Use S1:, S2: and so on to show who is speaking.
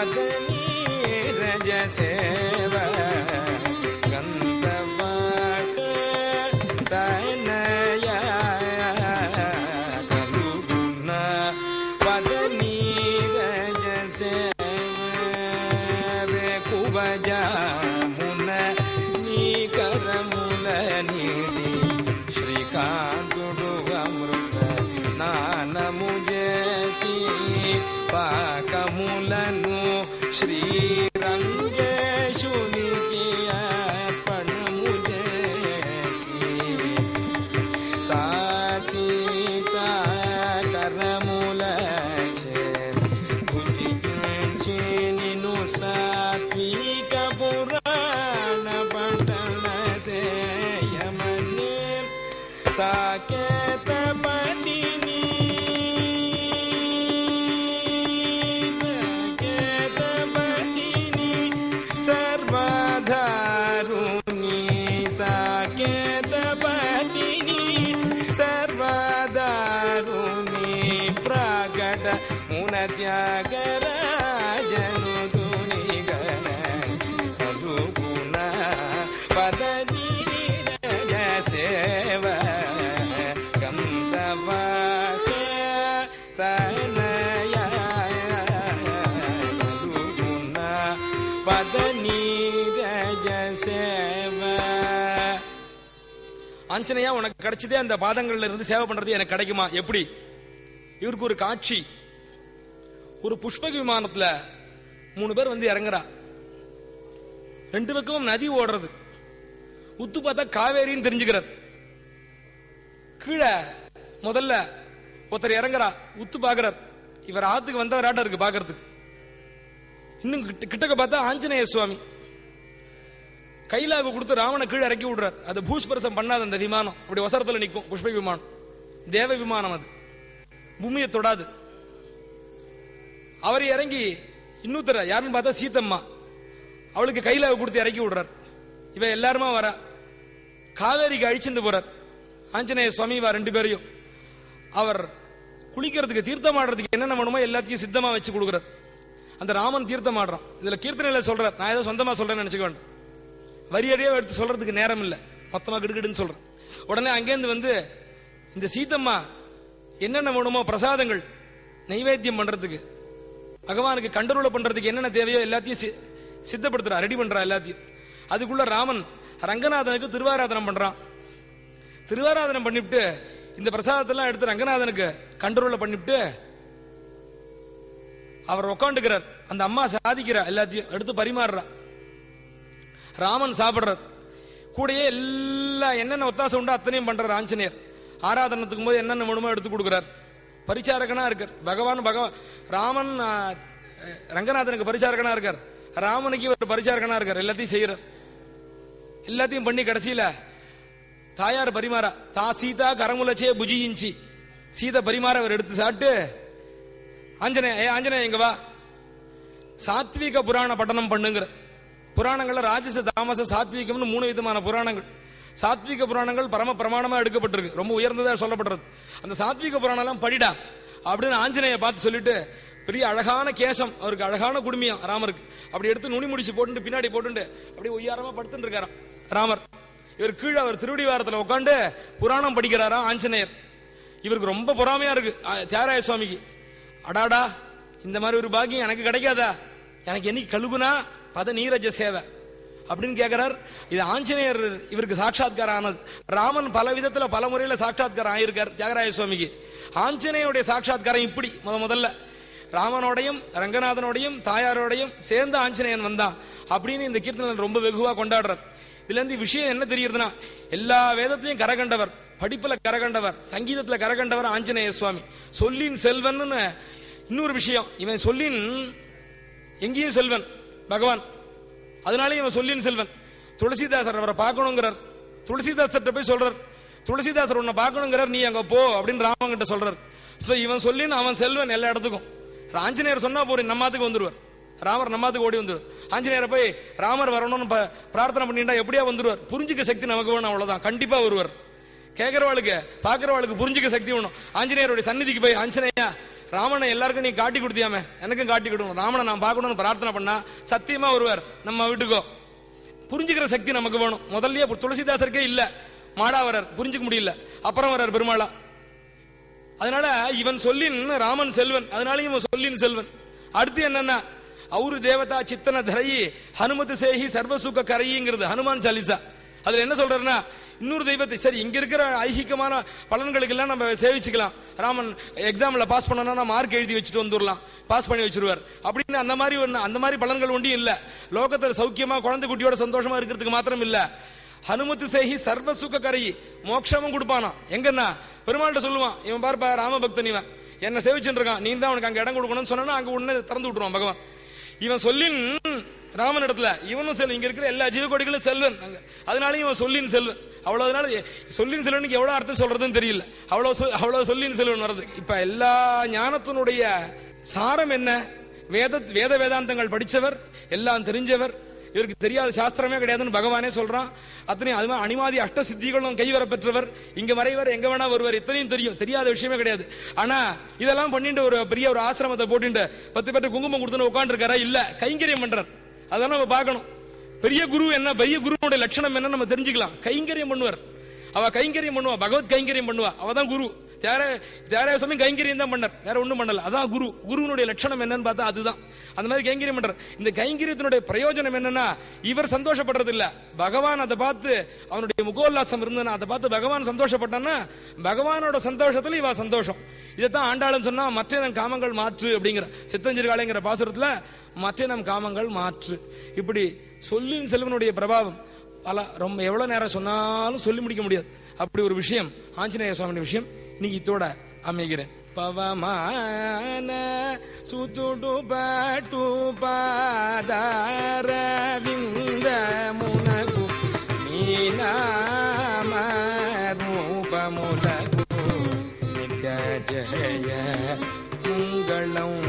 S1: பதநீரஜ சேவ கந்தவாக தனய கலுகுண பதநீரஜ சேவ குபஜ முன நீ கரமுல நீதி శ్రీకాంతుడు అమృత స్నానము చేసి పాకములను శ్రీరంగేశునికి అర్పణము చేసి తాసీత కరములచే భుజించి నిను సాత్విక పురాణ పఠన చేయమని సాకేత పదిని సర్వధారుని సాకేత పదిని సర్వధారుని ప్రకట మున త్యాగరాజను తుని గణ కలుగుణ పదని సేవ గంధవాక తనయ కలుగుణ பதநீரஜ சேவ. ஆஞ்சனையா உனக்கு கிடைச்சதே அந்த பாதங்கள்ல இருந்து சேவை பண்றது எனக்கு கிடைக்குமா? எப்படி? இவருக்கு ஒரு காட்சி. ஒரு புஷ்ப விமானத்துல 3 பேர் வந்து இறங்குறா. 2 பக்கமும் நதி ஓடுறது. உத்து பார்த்தா காவேரின்னு தெரிஞ்சுக்கிறார். கீழே முதல்ல ஒருத்தர் இறங்குறா, உத்து பாக்குறார். இவர் ஆத்துக்கு வந்தவராட்ட இருக்கு பாக்குறதுக்கு. இன்னும் கிட்டக்க பார்த்தா ஆஞ்சநேய சுவாமி கைலாவை கொடுத்து ராவண கீழே இறக்கி விடுறார். அது பூஸ்பர்சம் பண்ணாத அந்த விமானம் அப்படி ஒசரத்துல நிற்கும். புஷ்ப விமானம், தேவ விமானம், அது பூமியை தொடாது. அவர் இறங்கி இன்னொருத்தர யாருன்னு பார்த்தா சீத்தம்மா, அவளுக்கு கைலாவை கொடுத்து இறக்கி விடுறார். இவ எல்லாருமா வர காவேரிக்கு அழிச்சுட்டு போறார். ஆஞ்சநேய சுவாமி வா 2 பேரையும் அவர் குளிக்கிறதுக்கு தீர்த்தம் ஆடுறதுக்கு என்னென்ன வேணுமோ எல்லாத்தையும் சித்தமா வச்சு கொடுக்குறார். அந்த ராமன் தீர்த்தம் ஆடுறான். இதுல கீர்த்தனையில சொல்றார், நான் ஏதோ சொந்தமா சொல்றேன்னு நினைச்சுக்க வேண்டாம். வரியறியா எடுத்து சொல்றதுக்கு நேரம் இல்லை, மொத்தமா கிடுகிடுன்னு சொல்றேன். உடனே அங்கேருந்து வந்து இந்த சீத்தம்மா என்னென்ன வேணுமோ பிரசாதங்கள் நைவேத்தியம் பண்றதுக்கு, பகவானுக்கு கண்டருளை பண்றதுக்கு என்னென்ன தேவையோ எல்லாத்தையும் சித்தப்படுத்துறா, ரெடி பண்றா எல்லாத்தையும். அதுக்குள்ள ராமன் ரங்கநாதனுக்கு திருவாராதனம் பண்றான். திருவாராதனம் பண்ணிவிட்டு இந்த பிரசாதத்தெல்லாம் எடுத்து ரங்கநாதனுக்கு கண்டருளை பண்ணிவிட்டு அவர் உட்காந்துக்கிறார். அந்த அம்மா சாதிக்கிறா, எல்லாத்தையும் எடுத்து பரிமாறுறா. ராமன் சாப்பிடுறார். கூடயே எல்லாம் என்னென்ன ஒத்தாசை உண்டோ அத்தனையும் பண்றார் ஆஞ்சநேயர். ஆராதனத்துக்கும் போது என்னென்ன வேணுமோ எடுத்து கொடுக்கிறார். பரிச்சாரகனா இருக்கார் பகவான். ராமன் ரங்கநாதனுக்கு பரிச்சாரகனா இருக்கார், ராமனுக்கு ஒரு பரிச்சாரகனா இருக்கார். எல்லாத்தையும் செய்யறார். எல்லாத்தையும் பண்ணி கடைசியில தாயார் பரிமாறா. தா சீதா கரமுலச்சே புஜியிஞ்சி சீதை பரிமாற அவர் எடுத்து சாப்பிட்டு ஆஞ்சநேய இங்க வா, சாத்விக புராண பட்டணம் பண்ணுங்கிற. புராணங்கள்ல ராஜச தாமச சாத்விகம்னு 3 விதமான புராணங்கள். சாத்விக புராணங்கள் பரம பிரமாணமா எடுக்கப்பட்டிருக்கு, ரொம்ப உயர்ந்ததா சொல்லப்படுறது. அந்த சாத்விக புராணம் எல்லாம் படிடா அப்படின்னு ஆஞ்சநேய பார்த்து சொல்லிட்டு, பெரிய அழகான கேசம் அவருக்கு, அழகான குடுமியம் ராமருக்கு. அப்படி எடுத்து நுனி முடிச்சு போட்டு பின்னாடி போட்டு அப்படியே ஒய்யாரமா படுத்துட்டு இருக்காராம் ராமர். இவர் கீழே அவர் திருவடி வாரத்தில் உட்காந்து புராணம் படிக்கிறாராம் ஆஞ்சநேயர். இவருக்கு ரொம்ப பொறாமையா இருக்கு தியாகராய சுவாமிக்கு. அடாடா, இந்த மாதிரி ஒரு பாக்கியம் எனக்கு கிடைக்காதா? எனக்கு என்னைக்கு கழுகுனா பதநீரஜ சேவை அப்படின்னு கேட்கிறார். இது ஆஞ்சநேயர் இவருக்கு சாட்சாத்காரம் ஆனது. ராமன் பல விதத்துல பல முறையில சாட்சாத்காரம் ஆயிருக்கார் தியாகராய சுவாமிக்கு. ஆஞ்சநேயருடைய சாட்சாத்காரம் இப்படி முதல்ல ராமனோடையும் ரங்கநாதனோடையும் தாயாரோடையும் சேர்ந்து ஆஞ்சநேயன் வந்தான் அப்படின்னு இந்த கீர்த்தனை ரொம்ப வெகுவா கொண்டாடுறார். இதுல இருந்து விஷயம் என்ன தெரியுதுன்னா, எல்லா வேதத்திலையும் கரகண்டவர், படிப்புல கரகண்டவர், சங்கீதத்துல கரகண்டவர் ஆஞ்சநேய சுவாமி. சொல்லின் செல்வன் இன்னொரு விஷயம். இவன் சொல்லின் எங்கேயும் செல்வன் பகவான், அதனால இவன் சொல்லின் செல்வன். துளசிதாசர் அவரை பார்க்கணுங்கிறார். துளசிதாசர்கிட்ட போய் சொல்றார், துளசிதாசர் உன்னை பார்க்கணுங்கிறார், நீ அங்க போ அப்படின்னு ராமன் கிட்ட சொல்றார். இவன் சொல்லின் அவன் செல்வன் எல்லா இடத்துக்கும். ஆஞ்சநேயர் சொன்னா போறேன் நம்மாத்துக்கு வந்துருவார். ராமர் நம்மாத்துக்கு ஓடி வந்துருவார். ஆஞ்சநேயரை போய் ராமர் வரணும்னு பிரார்த்தனை பண்ணிட்டா எப்படியா வந்துருவார். புரிஞ்சுக்க சக்தி நமக்கு வேணும், அவ்வளவுதான். கண்டிப்பா வருவார். கேட்கறவாளுக்கு பாக்குறவாளுக்கு புரிஞ்சுக்க சக்தி வேணும். ஆஞ்சநேயருடைய சந்நிதிக்கு போய் ஆஞ்சநேயா ராமனை எல்லாருக்கும் நீ காட்டி கொடுத்தியாமே, எனக்கும் காட்டி கொடுக்கணும், ராமனை நான் பார்க்கணும்னு பிரார்த்தனை பண்ணா சத்தியமா வருவார் நம்ம வீட்டுக்கோ. புரிஞ்சுக்கிற சக்தி நமக்கு வேணும். முதல்லயே துளசிதாசருக்கே இல்ல, மாடாவரர் புரிஞ்சுக்க முடியல, அப்புறம் வர்றார் பெருமாளா. அதனால இவன் சொல்லின் ராமன் செல்வன், அதனால இவன் சொல்லின் செல்வன். அடுத்து என்னன்னா அவரு தேவதா சித்தன தரையி ஹனுமத்து சேகி சர்வசுக கரைங்கிறது ஹனுமான் சாலிசா. அதுல என்ன சொல்றாருன்னா இன்னொரு தெய்வத்தை, சரி இங்க இருக்கிற ஐகிகமான பலன்களுக்கு எல்லாம் நம்ம சேவிச்சுக்கலாம். ராமன் எக்ஸாம்ல பாஸ் பண்ணனா மார்க் எழுதி வச்சுட்டு வந்துடலாம், பாஸ் பண்ணி வச்சிருவார் அப்படின்னு அந்த மாதிரி பலன்கள் ஒன்றும் இல்ல. லோகத்துல சௌக்கியமா குழந்தை குட்டியோட சந்தோஷமா இருக்கிறதுக்கு மாத்திரம் இல்ல, ஹனுமத்து சேகி சர்வசுக கரை மோட்சமும் கொடுப்பானா. எங்கன்னா பெருமாள்கிட்ட சொல்லுவான், இவன் பார்ப்பா ராமபக்தன், இவன் என்ன சேவிச்சுட்டு இருக்கான், நீ தான் அவனுக்கு அங்க இடம் கொடுக்கணும்னு சொன்னா அங்க உடனே திறந்து விட்டுருவான் பகவான். இவன் சொல்லின் ராமன் இடத்துல இவனும் செல்வன், இங்க இருக்கிற எல்லா ஜீவகோடிகளும் செல்வன். அதனாலயும் இவன் சொல்லின் செல்வன். அவ்வளவுனால சொல்லின் செல்வனுக்கு எவ்வளவு அர்த்தம் சொல்றதுன்னு தெரியல, அவ்வளவு சொல்லின் செல்வன் வருது. இப்ப எல்லா ஞானத்தினுடைய சாரம் என்ன? வேதாந்தங்கள் படிச்சவர், எல்லாம் தெரிஞ்சவர், இவருக்கு தெரியாத சாஸ்திரமே கிடையாதுன்னு பகவானே சொல்றான். அத்தனையும் அது மாதிரி அனிமாதி அஷ்ட சித்திகளும் கைவர பெற்றவர், இங்க மறைவர், எங்க வேணா வருவார், இத்தனையும் தெரியும், தெரியாத விஷயமே கிடையாது. ஆனா இதெல்லாம் பண்ணிட்டு ஒரு பெரிய ஒரு ஆசிரமத்தை போட்டு 10 பேருக்கு குங்குமம் கொடுத்துன்னு உட்காந்து இருக்காரா? இல்ல, கைங்கரியம் பண்றார். அதெல்லாம் நம்ம பார்க்கணும். பெரிய குரு என்ன, பெரிய குருனுடைய லட்சணம் என்ன நம்ம தெரிஞ்சுக்கலாம். கைங்கரியம் பண்ணுவார், அவ கைங்கரியம் பண்ணுவா, பகவத் கைங்கரியம் பண்ணுவா, அவதான் குரு. தேராய சுவாமி கைங்கரியம் தான் பண்ணார், வேற ஒண்ணும் பண்ணல. அதான் குரு. குருனுடைய லட்சணம் என்னன்னு பார்த்தா அதுதான். அந்த மாதிரி கைங்கரியம் பண்றார். இந்த கைங்கரியத்தினுடைய பிரயோஜனம் என்னன்னா இவர் சந்தோஷப்படுறது இல்ல, பகவான் அதை பார்த்து அவனுடைய முகோல்லாசம் இருந்ததுன்னா அதை பார்த்து பகவான் சந்தோஷப்பட்டான்னா பகவானோட சந்தோஷத்துல இவ சந்தோஷம். இதைத்தான் ஆண்டாளும் சொன்னா, மற்ற நம் காமங்கள் மாற்று அப்படிங்கிற சித்தஞ்சிறுகாலைங்கிற பாசுரத்துல மற்ற நம் காமங்கள் மாற்று. இப்படி சொல்லின் செல்வனுடைய பிரபாவம் பல, ரொம்ப எவ்வளவு நேரம் சொன்னாலும் சொல்லி முடிக்க முடியாது. அப்படி ஒரு விஷயம் ஆஞ்சநேய சுவாமியுடைய விஷயம். இன்னைக்கு இதோட அமைகிறேன். பவமான சுத்துடு பட்டு பாதார விந்த முனகு மீனாம ரூபமுலகு நித்ய ஜய மங்களம்